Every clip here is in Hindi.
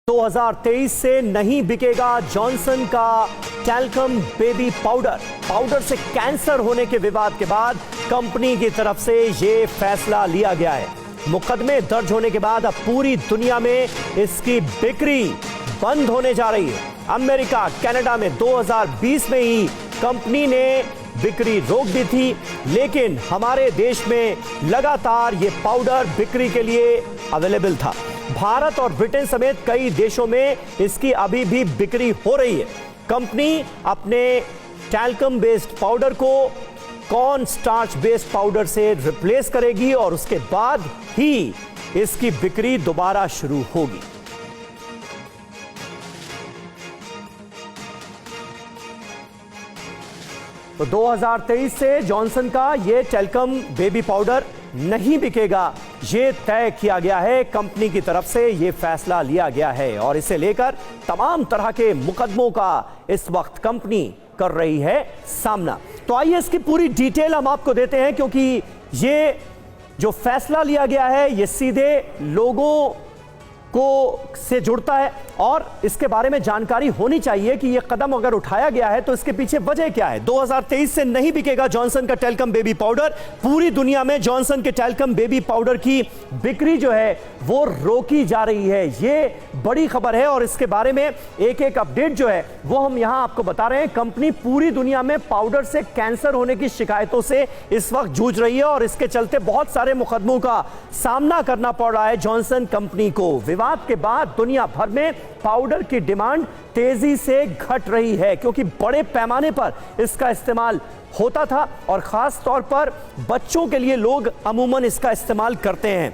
2023 से नहीं बिकेगा जॉनसन का टैल्कम बेबी पाउडर से कैंसर होने के विवाद के बाद कंपनी की तरफ से यह फैसला लिया गया है। मुकदमे दर्ज होने के बाद अब पूरी दुनिया में इसकी बिक्री बंद होने जा रही है। अमेरिका, कनाडा में 2020 में ही कंपनी ने बिक्री रोक दी थी, लेकिन हमारे देश में लगातार यह पाउडर बिक्री के लिए अवेलेबल था। भारत और ब्रिटेन समेत कई देशों में इसकी अभी भी बिक्री हो रही है। कंपनी अपने टैल्कम बेस्ड पाउडर को कॉर्न स्टार्च बेस्ड पाउडर से रिप्लेस करेगी और उसके बाद ही इसकी बिक्री दोबारा शुरू होगी। तो 2023 से जॉनसन का यह टैल्कम बेबी पाउडर नहीं बिकेगा, यह तय किया गया है। कंपनी की तरफ से यह फैसला लिया गया है और इसे लेकर तमाम तरह के मुकदमों का इस वक्त कंपनी कर रही है सामना। तो आइए इसकी पूरी डिटेल हम आपको देते हैं, क्योंकि यह जो फैसला लिया गया है यह सीधे लोगों को से जुड़ता है और इसके बारे में जानकारी होनी चाहिए कि यह कदम अगर उठाया गया है तो इसके पीछे वजह क्या है। 2023 से नहीं बिकेगा जॉनसन का टैल्कम बेबी पाउडर। पूरी दुनिया में जॉनसन के टैल्कम बेबी पाउडर की बिक्री जो है वो रोकी जा रही है। ये बड़ी खबर है और इसके बारे में एक एक अपडेट जो है वो हम यहां आपको बता रहे हैं। कंपनी पूरी दुनिया में पाउडर से कैंसर होने की शिकायतों से इस वक्त जूझ रही है और इसके चलते बहुत सारे मुकदमों का सामना करना पड़ रहा है जॉनसन कंपनी को। विवाद के बाद दुनिया भर में पाउडर की डिमांड तेजी से घट रही है, क्योंकि बड़े पैमाने पर इसका इस्तेमाल होता था और खास तौर पर बच्चों के लिए लोग अमूमन इसका इस्तेमाल करते हैं।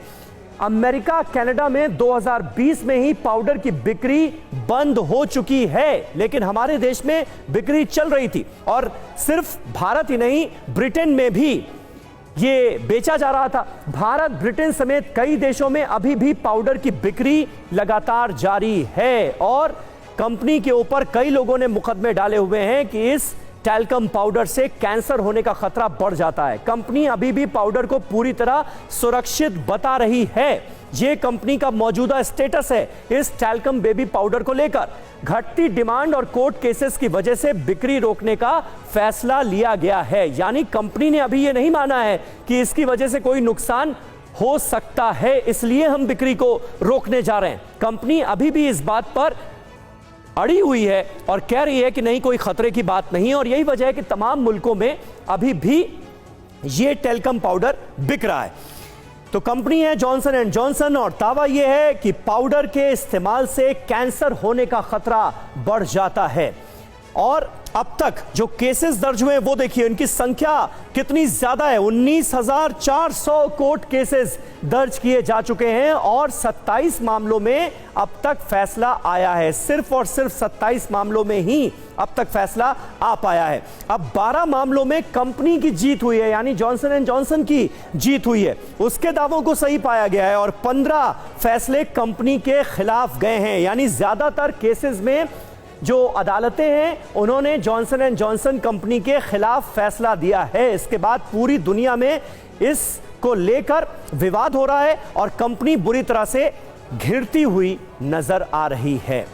अमेरिका, कनाडा में 2020 में ही पाउडर की बिक्री बंद हो चुकी है, लेकिन हमारे देश में बिक्री चल रही थी और सिर्फ भारत ही नहीं, ब्रिटेन में भी ये बेचा जा रहा था। भारत, ब्रिटेन समेत कई देशों में अभी भी पाउडर की बिक्री लगातार जारी है और कंपनी के ऊपर कई लोगों ने मुकदमे डाले हुए हैं कि इस टैल्कम पाउडर से कैंसर होने का खतरा बढ़ जाता है। कंपनी अभी भी पाउडर को पूरी तरह सुरक्षित बता रही है। यह कंपनी का मौजूदा स्टेटस है इस टैल्कम बेबी पाउडर को लेकर। घटती डिमांड और कोर्ट केसेस की वजह से बिक्री रोकने का फैसला लिया गया है। यानी कंपनी ने अभी यह नहीं माना है कि इसकी वजह से कोई नुकसान हो सकता है, इसलिए हम बिक्री को रोकने जा रहे हैं। कंपनी अभी भी इस बात पर अड़ी हुई है और कह रही है कि नहीं, कोई खतरे की बात नहीं, और यही वजह है कि तमाम मुल्कों में अभी भी ये टैल्कम पाउडर बिक रहा है। तो कंपनी है जॉनसन एंड जॉनसन और दावा यह है कि पाउडर के इस्तेमाल से कैंसर होने का खतरा बढ़ जाता है। और अब तक जो केसेस दर्ज हुए वो देखिए, इनकी संख्या कितनी ज्यादा है। 19,400 कोर्ट केसेस दर्ज किए जा चुके हैं और 27 मामलों में अब तक फैसला आया है। सिर्फ और सिर्फ 27 मामलों में ही अब तक फैसला आ पाया है। अब 12 मामलों में कंपनी की जीत हुई है, यानी जॉनसन एंड जॉनसन की जीत हुई है, उसके दावों को सही पाया गया है और 15 फैसले कंपनी के खिलाफ गए हैं। यानी ज्यादातर केसेस में जो अदालतें हैं उन्होंने जॉनसन एंड जॉनसन कंपनी के खिलाफ फैसला दिया है। इसके बाद पूरी दुनिया में इसको लेकर विवाद हो रहा है और कंपनी बुरी तरह से घिरती हुई नजर आ रही है।